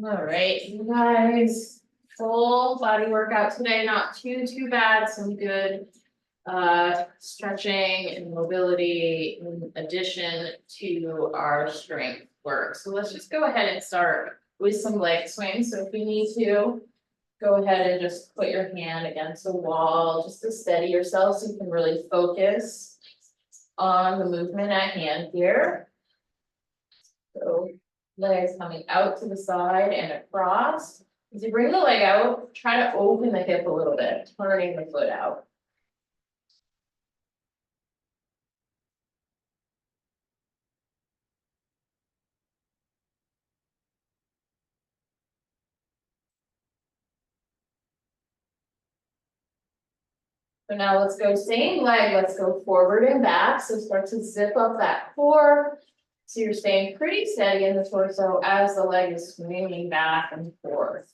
All right, you guys, full body workout today, not too bad, some good. Stretching and mobility in addition to our strength work. So let's just go ahead and start with some leg swings. So if you need to, go ahead and just put your hand against the wall, just to steady yourself so you can really focus on the movement at hand here. So legs coming out to the side and across. As you bring the leg out, try to open the hip a little bit, turning the foot out. So now let's go same leg, let's go forward and back, so start to zip up that core. So you're staying pretty steady in the torso as the leg is swinging back and forth.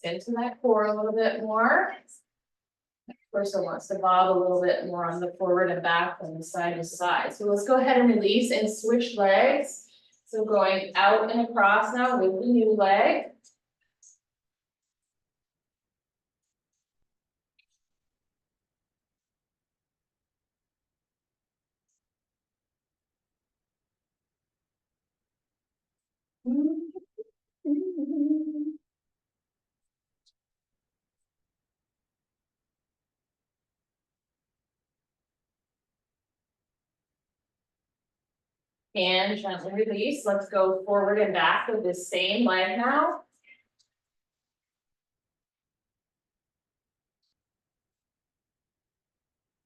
Into that core a little bit more. Torso wants to bob a little bit more on the forward and back from the side to side. So let's go ahead and release and switch legs. So going out and across now with the new leg. And gently release. Let's go forward and back with the same leg now.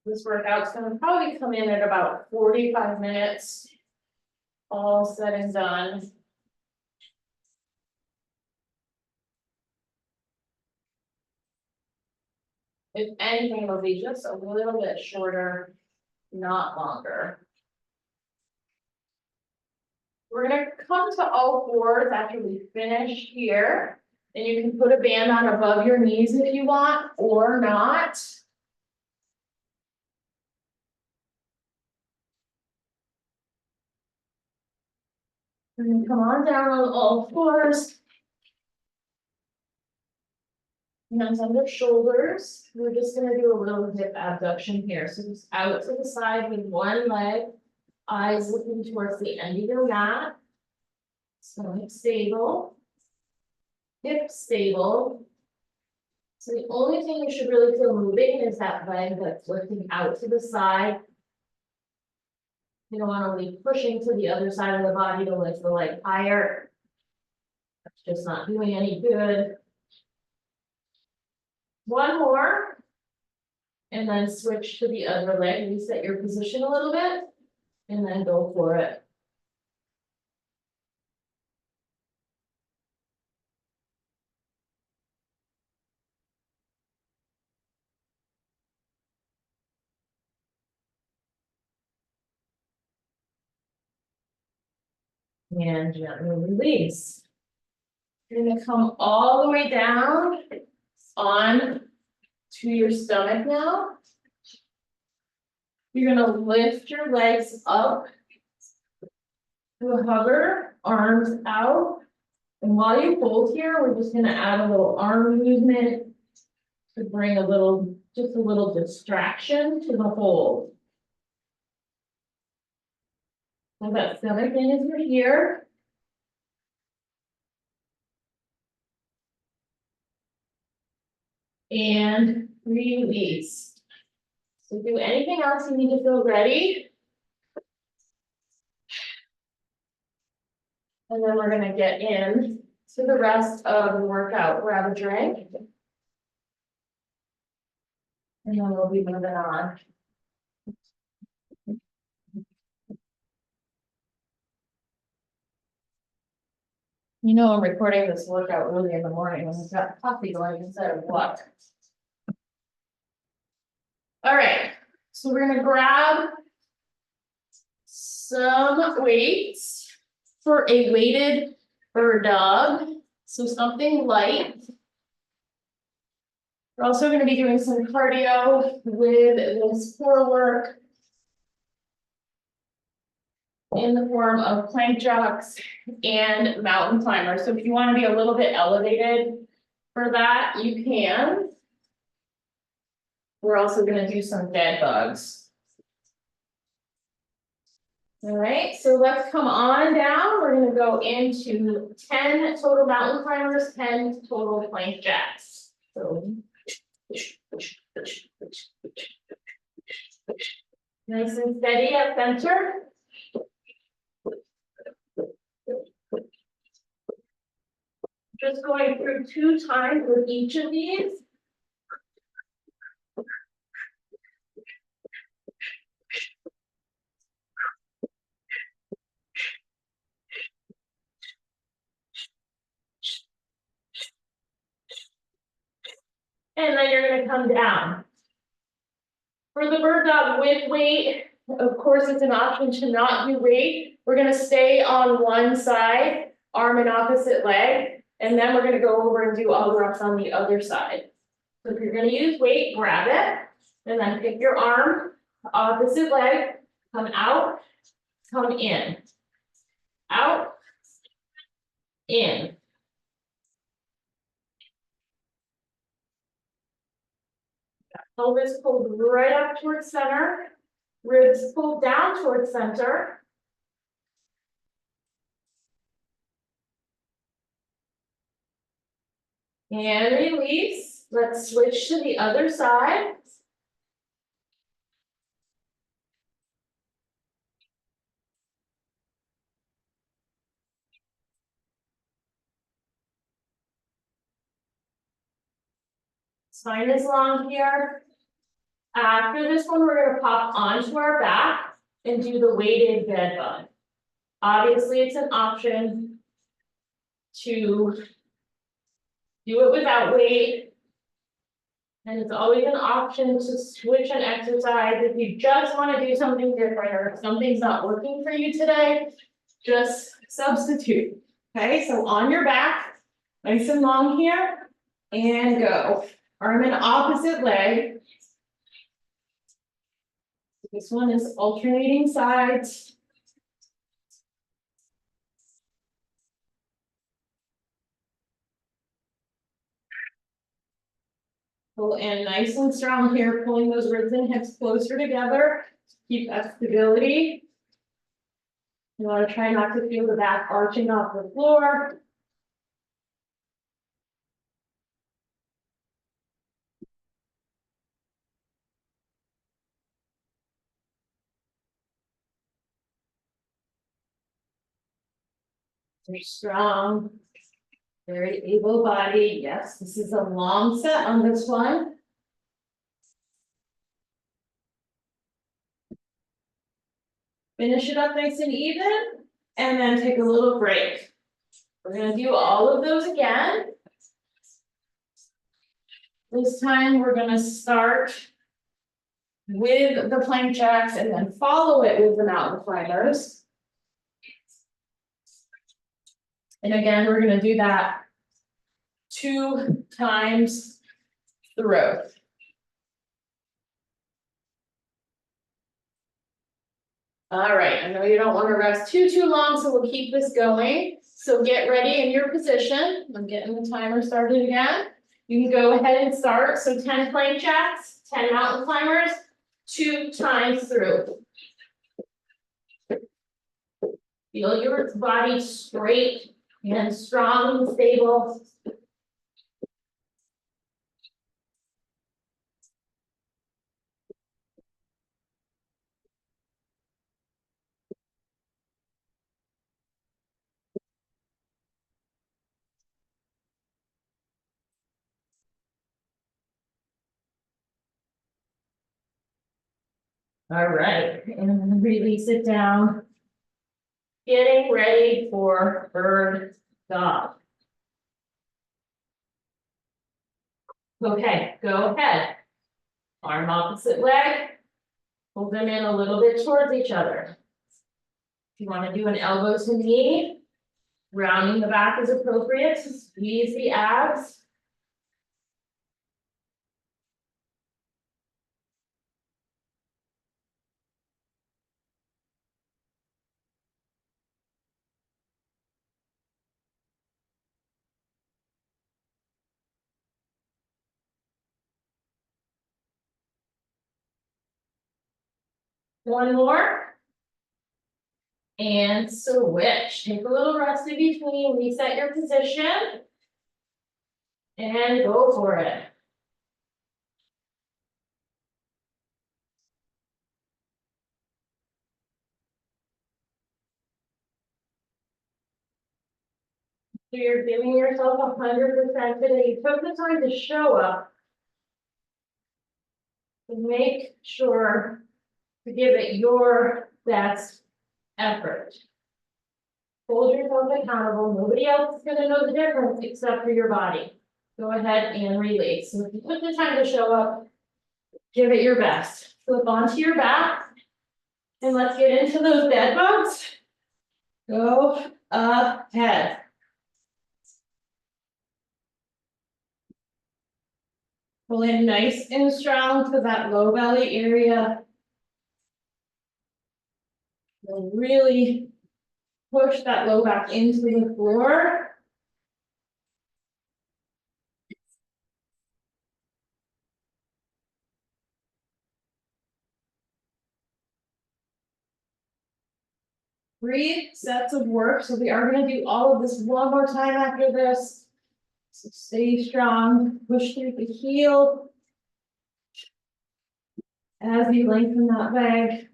This workout's gonna probably come in at about 45 minutes. All said and done. If anything, it'll be just a little bit shorter, not longer. We're gonna come to all fours after we finish here. And you can put a band on above your knees if you want, or not. And then come on down on all fours. Hands under shoulders. We're just gonna do a little hip abduction here. So just out to the side with one leg, eyes looking towards the end of your mat. Stomach stable. Hip stable. So the only thing you should really feel moving is that leg that's lifting out to the side. You don't want to be pushing to the other side of the body to lift the leg higher. That's just not doing any good. One more. And then switch to the other leg, reset your position a little bit, and then go for it. And gently release. You're gonna come all the way down on to your stomach now. You're gonna lift your legs up to a hover, arms out. And while you hold here, we're just gonna add a little arm movement to bring a little, just a little distraction to the hold. So that stomach in as you're here. And release. So do anything else you need to feel ready. And then we're gonna get in to the rest of the workout. Grab a drink. And then we'll be moving on. You know, I'm recording this workout early in the morning when we've got coffee going instead of water. All right, so we're gonna grab some weights for a weighted bird dog, so something light. We're also gonna be doing some cardio with this core work in the form of plank jacks and mountain climbers. So if you want to be a little bit elevated for that, you can. We're also gonna do some dead bugs. All right, so let's come on down. We're gonna go into 10 total mountain climbers, 10 total plank jacks. So. Nice and steady at center. Just going through 2 times with each of these. And then you're gonna come down. For the bird dog with weight, of course, it's an option to not do weight. We're gonna stay on one side, arm and opposite leg, and then we're gonna go over and do all the reps on the other side. So if you're gonna use weight, grab it, and then pick your arm, opposite leg, come out, come in. Out, in. Pelvis pulled right up towards center, ribs pulled down towards center. And release. Let's switch to the other side. Spine is long here. After this one, we're gonna pop onto our back and do the weighted dead bug. Obviously, it's an option to do it without weight. And it's always an option to switch an exercise if you just want to do something different or if something's not working for you today, just substitute. Okay, so on your back, nice and long here, and go. Arm and opposite leg. This one is alternating sides. Pull in nice and strong here, pulling those ribs and hips closer together. Keep that stability. You want to try not to feel the back arching off the floor. Very strong, very able body. Yes, this is a long set on this one. Finish it up nice and even, and then take a little break. We're gonna do all of those again. This time we're gonna start with the plank jacks and then follow it with the mountain climbers. And again, we're gonna do that 2 times through. All right, I know you don't want to rest too long, so we'll keep this going. So get ready in your position. I'm getting the timer started again. You can go ahead and start. So 10 plank jacks, 10 mountain climbers, 2 times through. Feel your body straight and strong and stable. All right, and then release it down. Getting ready for bird dog. Okay, go ahead. Arm opposite leg. Pull them in a little bit towards each other. If you wanna do an elbow to knee, rounding the back is appropriate, squeeze the abs. One more. And switch, take a little rest in between, reset your position. And go for it. So you're giving yourself 100% today, you took the time to show up. And make sure to give it your best effort. Hold yourself accountable, nobody else is gonna know the difference except for your body. Go ahead and release, so if you took the time to show up, give it your best. Flip onto your back. And let's get into those bed bugs. Go ahead. Pull in nice and strong to that low belly area. And really push that low back into the floor. Three sets of work, so we are gonna do all of this one more time after this. So stay strong, push through the heel. As you lengthen that leg.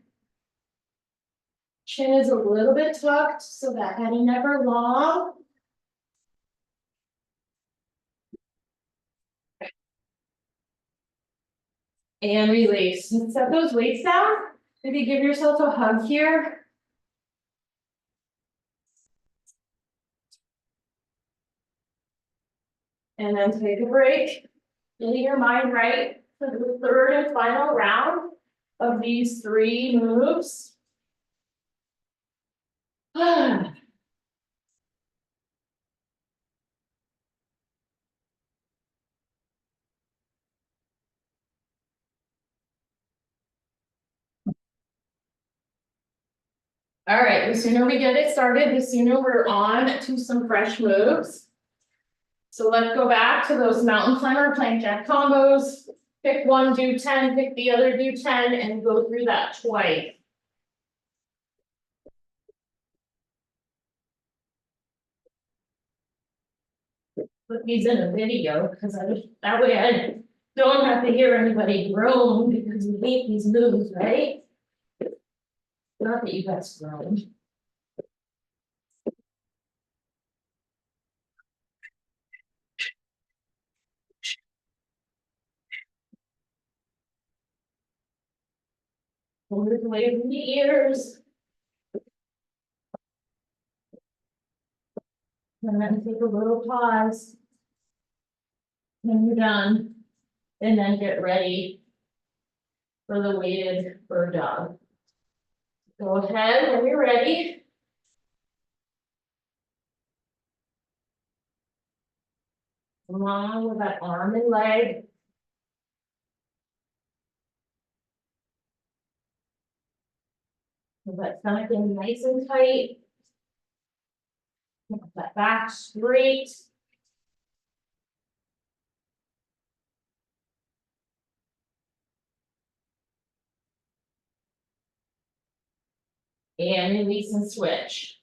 Chin is a little bit tucked, so that head and neck are long. And release, and set those weights down, maybe give yourself a hug here. And then take a break, getting your mind right for the third and final round of these three moves. All right, the sooner we get it started, the sooner we're on to some fresh moves. So let's go back to those mountain climber plank jack combos. Pick one, do 10, pick the other, do 10, and go through that twice. Put these in a video, because that way I don't have to hear anybody groan because we hate these moves, right? Not that you guys groan. Hold it away from the ears. And then take a little pause. When you're done, and then get ready for the weighted bird dog. Go ahead when you're ready. Come on with that arm and leg. With that stomach in nice and tight. Keep that back straight. And release and switch.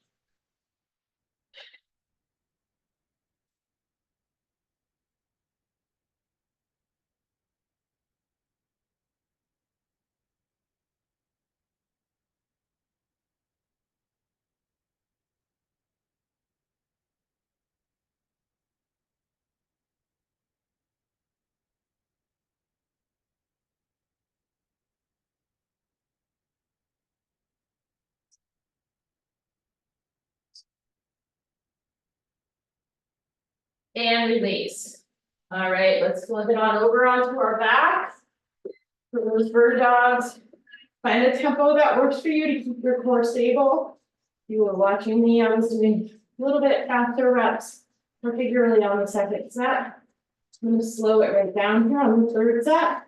And release. All right, let's flip it on over onto our back. For those bird dogs, find a tempo that works for you to keep your core stable. you were watching me, I was doing a little bit faster reps, particularly on the second set. I'm gonna slow it right down here on the third set.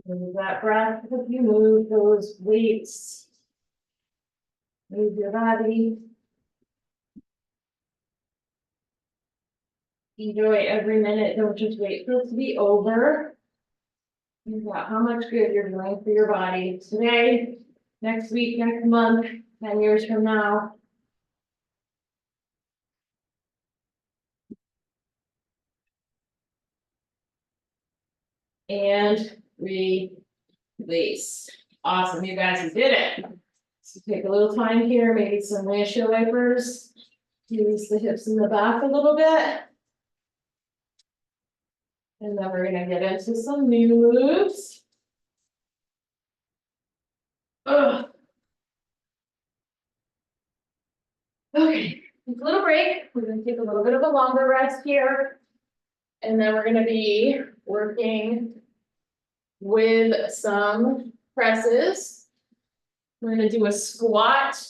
Move that breath, if you move those weights. Move your body. Enjoy every minute, don't just wait for it to be over. Think about how much good you're doing for your body today, next week, next month, 10 years from now. And release. Awesome, you guys did it. So take a little time here, maybe some windshield wipers. Use the hips in the back a little bit. And then we're gonna get into some new moves. Ugh. Okay, a little break. We're gonna take a little bit of a longer rest here. And then we're gonna be working with some presses. We're gonna do a squat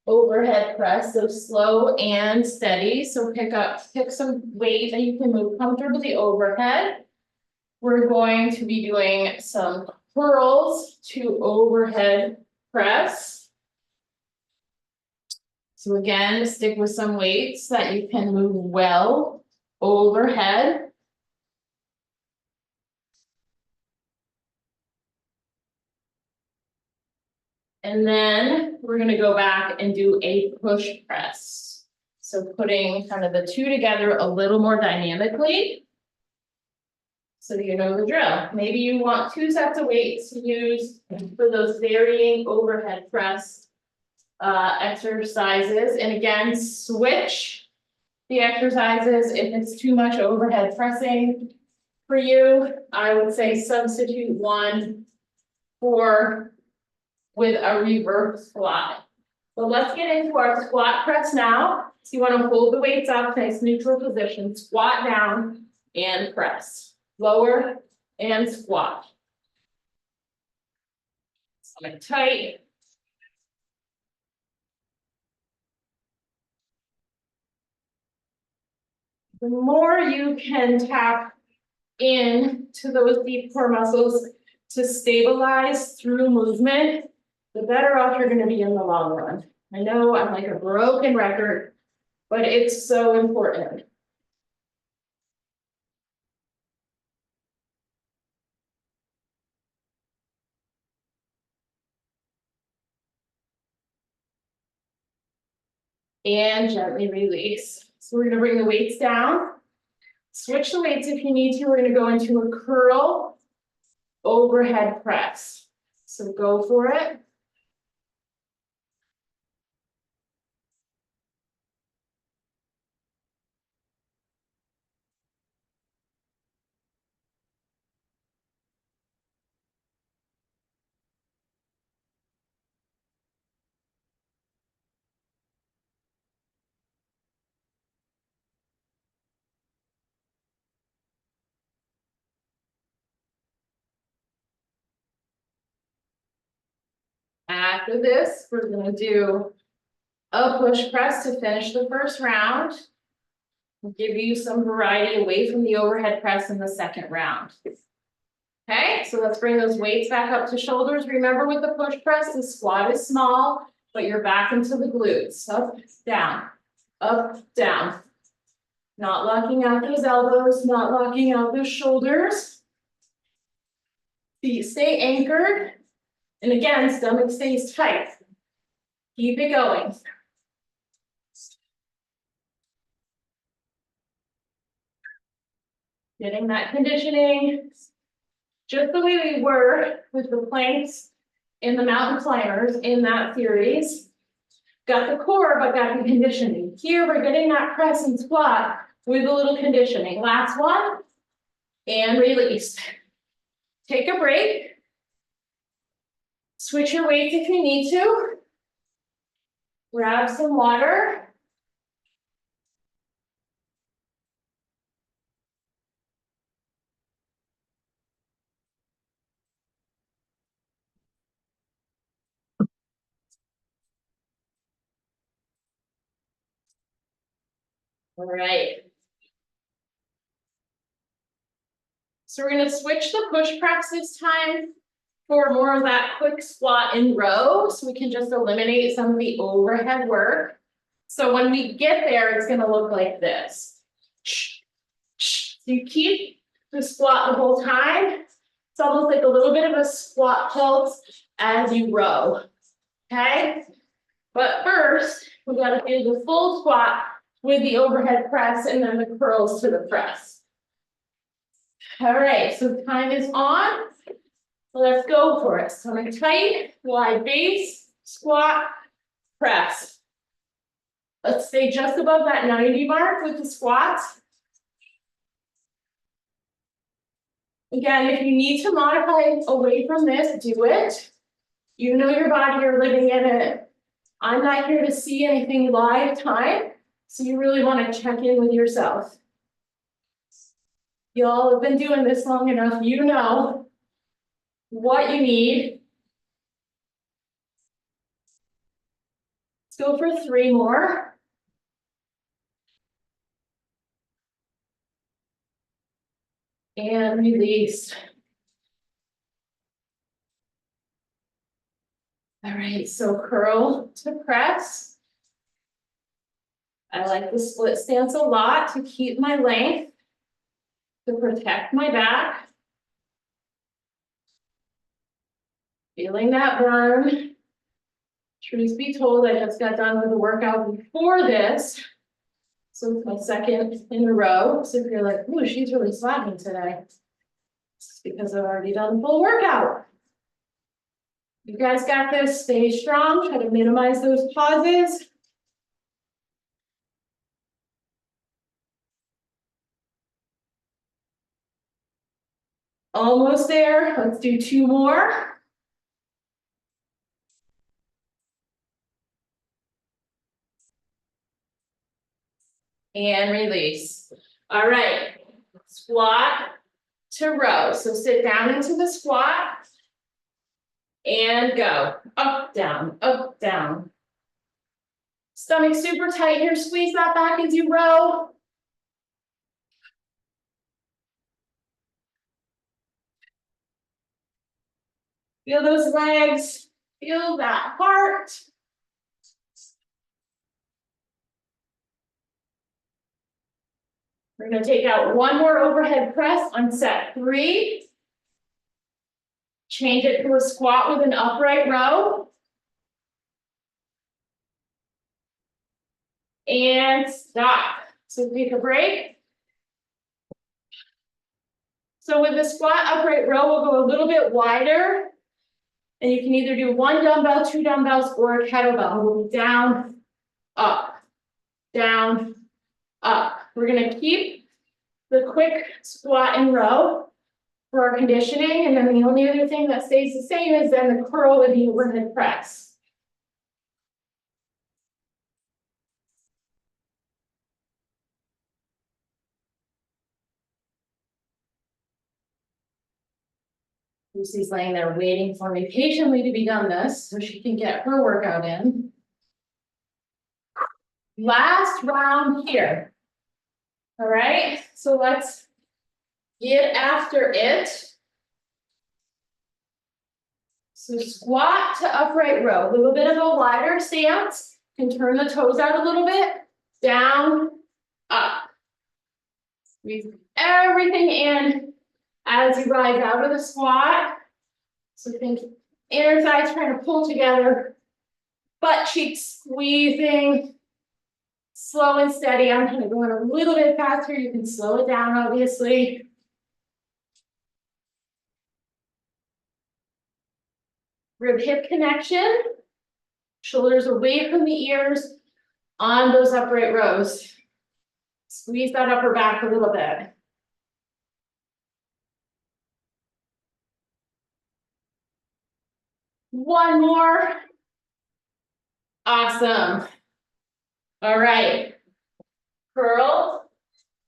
overhead press, so slow and steady. So pick some weight that you can move comfortably overhead. We're going to be doing some curls to overhead press. So again, stick with some weights that you can move well overhead. And then we're gonna go back and do a push press. So putting kind of the two together a little more dynamically. So you know the drill. Maybe you want 2 sets of weights to use for those varying overhead press exercises. And again, switch the exercises if it's too much overhead pressing for you. I would say substitute one with a reverse squat. So let's get into our squat press now. So you want to hold the weights up, nice neutral position, squat down and press. Lower and squat. Stomach tight. The more you can tap into those deep core muscles to stabilize through movement, the better off you're going to be in the long run. I know I'm like a broken record, but it's so important. And gently release. So we're going to bring the weights down. Switch the weights if you need to. We're going to go into a curl overhead press. So go for it. After this, we're going to do a push press to finish the first round. We'll give you some variety away from the overhead press in the second round. Okay, so let's bring those weights back up to shoulders. Remember with the push press, the squat is small, but you're back into the glutes. Up, down. Not locking out those elbows, not locking out those shoulders. Feet stay anchored. And again, stomach stays tight. Keep it going. Getting that conditioning, just the way we were with the planks in the mountain climbers in that series. Got the core, but got the conditioning. Here we're getting that press and squat with a little conditioning. Last one, and release. Take a break. Switch your weights if you need to. Grab some water. All right. So we're gonna switch the push press this time for more of that quick squat in row, so we can just eliminate some of the overhead work. So when we get there, it's gonna look like this. So you keep the squat the whole time. It's almost like a little bit of a squat pulse as you row, okay? But first, we gotta do the full squat with the overhead press and then the curls to the press. All right, so time is on. Let's go for it. So a tight, wide base, squat, press. Let's stay just above that 90 mark with the squats. Again, if you need to modify away from this, do it. You know your body, you're living in it. I'm not here to see anything live time, so you really want to check in with yourself. Y'all have been doing this long enough, you know what you need. Let's go for 3 more. And release. All right, so curl to press. I like the split stance a lot to keep my length, to protect my back. Feeling that burn. Truth be told, I just got done with the workout before this. So it's my second in a row. So if you're like, ooh, she's really slacking today, it's because I've already done the full workout. You guys got this, stay strong, try to minimize those pauses. Almost there, let's do 2 more. And release. All right, squat to row. So sit down into the squat and go up, down, up, down. Stomach super tight here, squeeze that back as you row. Feel those legs, feel that heart. We're gonna take out 1 more overhead press on set 3. Change it to a squat with an upright row. And stop. So take a break. So with the squat upright row, we'll go a little bit wider. And you can either do 1 dumbbell, 2 dumbbells, or a kettlebell. We'll be down, up, down, up. We're gonna keep the quick squat and row for our conditioning. And then the only other thing that stays the same is then the curl with the overhead press. Lucy's laying there waiting for me patiently to be done this so she can get her workout in. Last round here. All right, so let's get after it. So squat to upright row, a little bit of a wider stance. You can turn the toes out a little bit, down, up. Squeeze everything in as you rise out of the squat. So think inner thighs trying to pull together, butt cheeks squeezing, slow and steady. I'm kind of going a little bit faster. You can slow it down, obviously. Rib hip connection, shoulders away from the ears on those upright rows. Squeeze that upper back a little bit. One more. Awesome. All right. Curl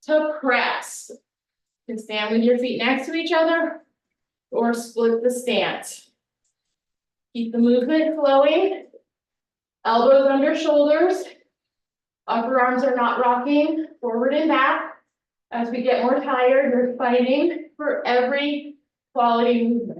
to press. You can stand with your feet next to each other or split the stance. Keep the movement flowing. Elbows under shoulders. Upper arms are not rocking forward and back. As we get more tired, you're fighting for every quality movement.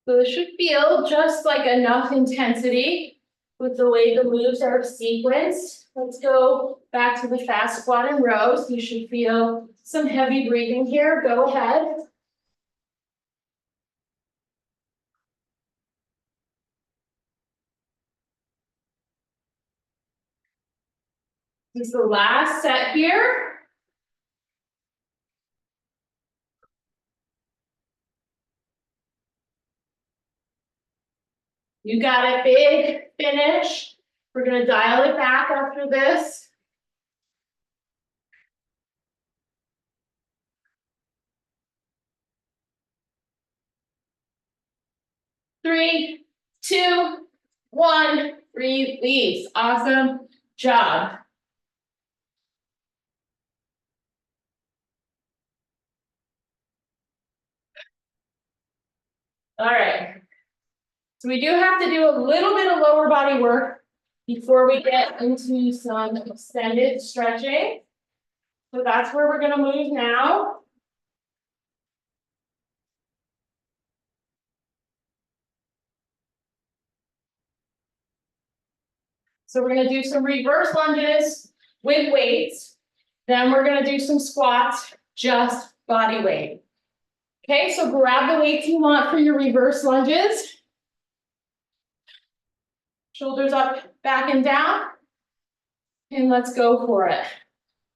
So it should feel just like enough intensity with the way the moves are sequenced. Let's go back to the fast squat and rows. You should feel some heavy breathing here. Go ahead. This is the last set here. You got it, big finish. We're gonna dial it back after this. Three, two, one, release. Awesome job. All right. So we do have to do a little bit of lower body work before we get into some extended stretching. So that's where we're gonna move now. So we're gonna do some reverse lunges with weights. Then we're gonna do some squats, just body weight. Okay, so grab the weights you want for your reverse lunges. Shoulders up, back and down. And let's go for it.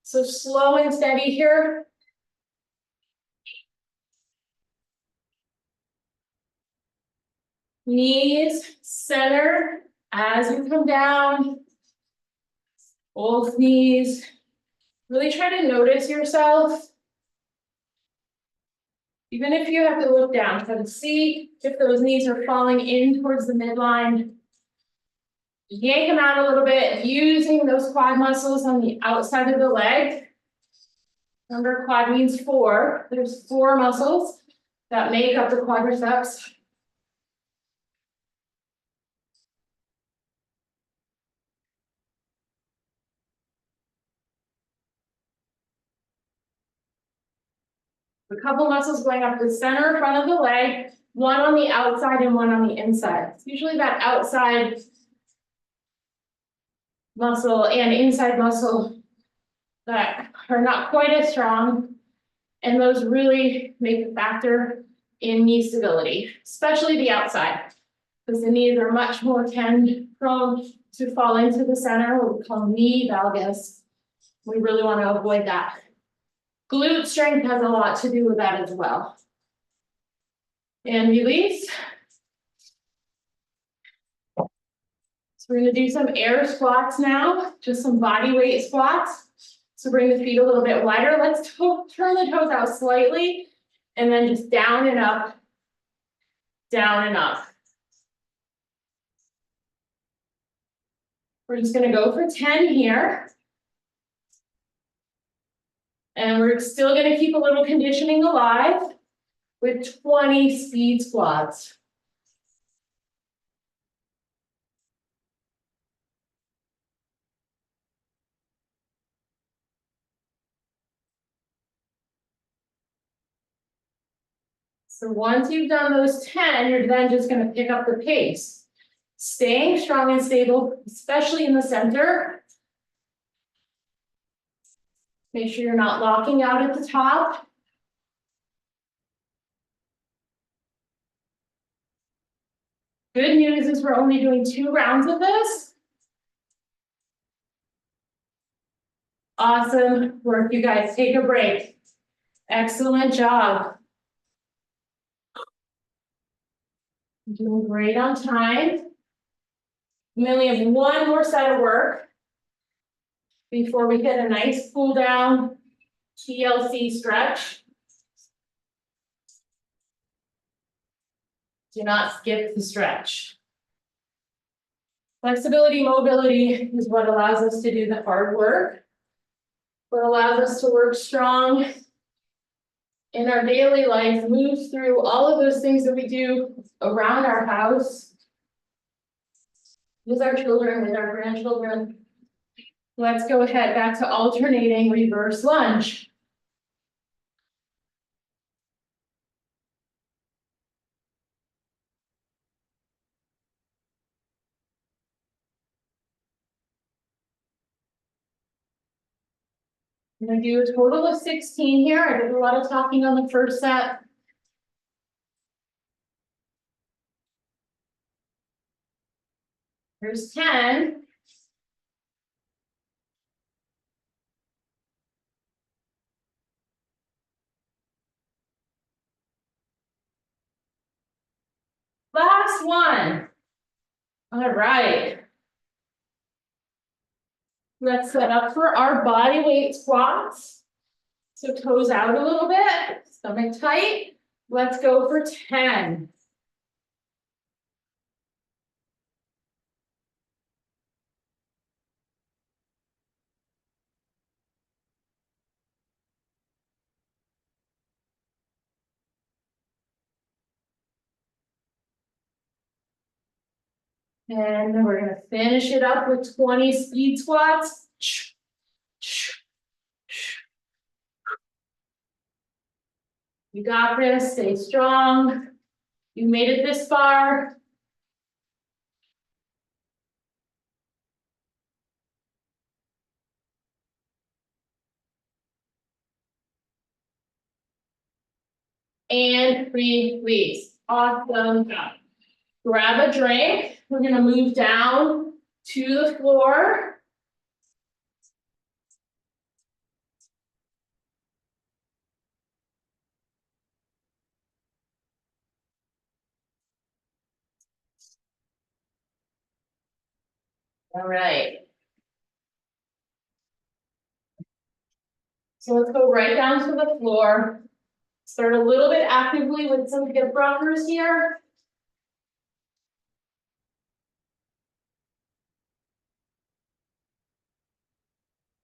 So slow and steady here. Knees center as you come down. Both knees. Really try to notice yourself. Even if you have to look down, try to see if those knees are falling in towards the midline. Yank them out a little bit, using those quad muscles on the outside of the leg. Remember, quad means four. There's four muscles that make up the quadriceps. A couple muscles going up the center front of the leg, one on the outside and one on the inside. It's usually that outside muscle and inside muscle that are not quite as strong. And those really make a factor in knee stability, especially the outside, because the knees are much more prone to fall into the center, what we call knee valgus. We really want to avoid that. Glute strength has a lot to do with that as well. And release. So we're going to do some air squats now, just some body weight squats. So bring the feet a little bit wider. Let's turn the toes out slightly, and then just down and up, down and up. We're just going to go for 10 here. And we're still going to keep a little conditioning alive with 20 speed squats. So once you've done those 10, you're then just going to pick up the pace. Staying strong and stable, especially in the center. Make sure you're not locking out at the top. Good news is we're only doing 2 rounds of this. Awesome work, you guys. Take a break. Excellent job. Doing great on time. We only have one more set of work before we get a nice cool down TLC stretch. Do not skip the stretch. Flexibility, mobility is what allows us to do the hard work. What allows us to work strong in our daily life, move through all of those things that we do around our house. With our children, with our grandchildren. Let's go ahead back to alternating reverse lunge. I'm gonna do a total of 16 here. I did a lot of talking on the first set. Here's 10. Last one. All right. Let's set up for our body weight squats. So toes out a little bit, stomach tight. Let's go for 10. And then we're gonna finish it up with 20 speed squats. You got this, stay strong. You made it this far. And release. Awesome job. Grab a drink. We're gonna move down to the floor. All right. So let's go right down to the floor. Start a little bit actively with some hip rockers here.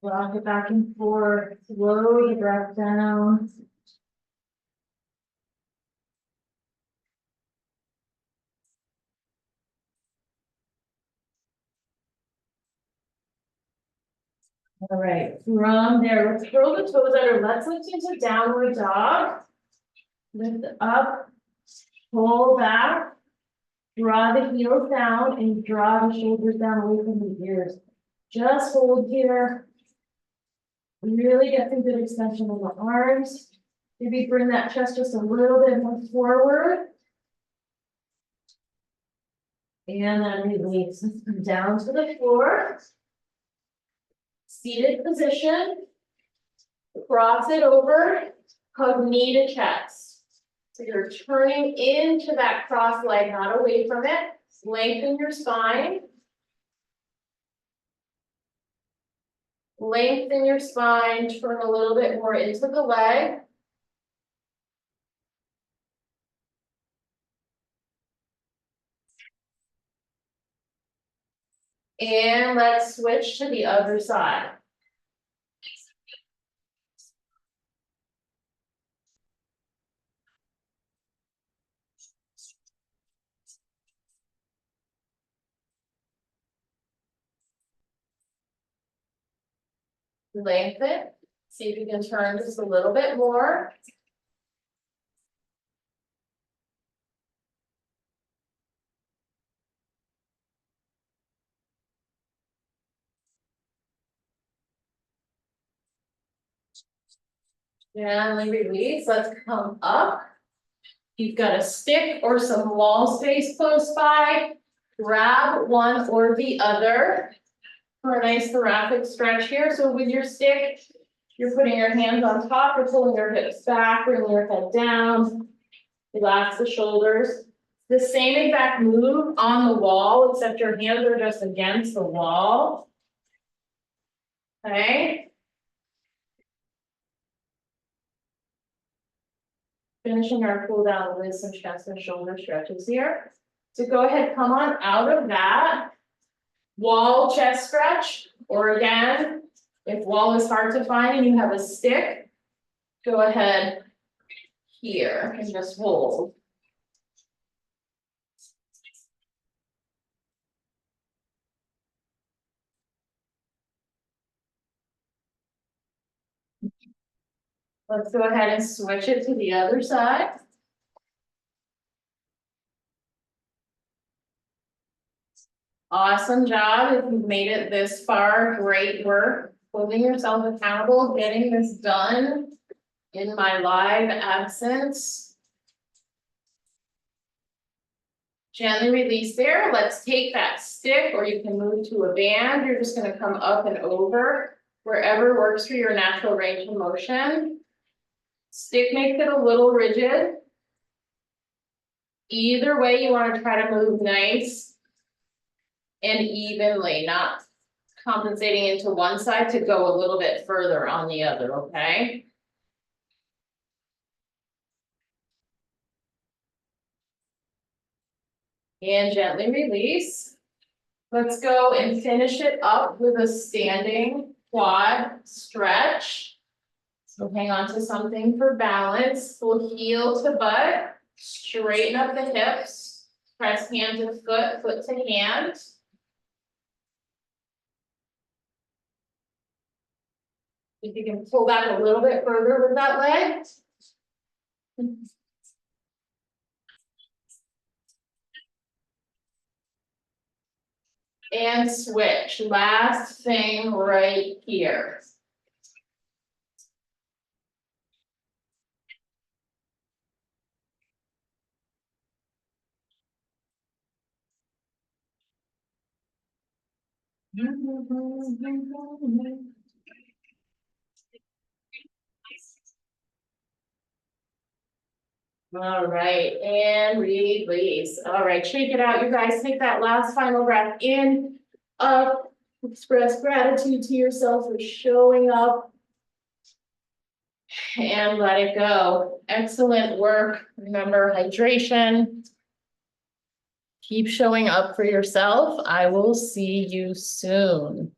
Rock it back and forth, slow your breath down. All right, from there, let's curl the toes under. Let's lift into downward dog. Lift up, pull back, draw the heels down and draw the shoulders down away from the ears. Just hold here. Really get some good extension of the arms. Maybe bring that chest just a little bit more forward. And then release. Let's come down to the floor. Seated position. Cross it over. Hug knee to chest. So you're turning into that cross leg, not away from it. Lengthen your spine. Lengthen your spine, turn a little bit more into the leg. And let's switch to the other side. Lengthen. See if you can turn just a little bit more. And release. Let's come up. You've got a stick or some wall space close by. Grab one or the other for a nice thoracic stretch here. So with your stick, You're putting your hands on top, you're pulling your hips back, bringing your head down. Relax the shoulders. The same exact move on the wall, except your hands are just against the wall. Okay. Finishing our cool down with some chest and shoulder stretches here. So go ahead, come on out of that. Wall chest stretch, or again, if wall is hard to find and you have a stick, go ahead here and just hold. Let's go ahead and switch it to the other side. Awesome job. If you've made it this far, great work. Holding yourself accountable, getting this done in my live absence. Gently release there. Let's take that stick, or you can move to a band. You're just gonna come up and over wherever works for your natural range of motion. Stick makes it a little rigid. Either way, you want to try to move nice and evenly, not compensating into one side to go a little bit further on the other, okay? And gently release. Let's go and finish it up with a standing quad stretch. So hang on to something for balance. We'll heel to butt, straighten up the hips, press hand to foot, foot to hand. If you can pull back a little bit further with that leg. And switch, last thing right here. All right, and release. All right, shake it out, you guys. Take that last final breath in, up, express gratitude to yourself for showing up. And let it go. Excellent work. Remember hydration. Keep showing up for yourself. I will see you soon.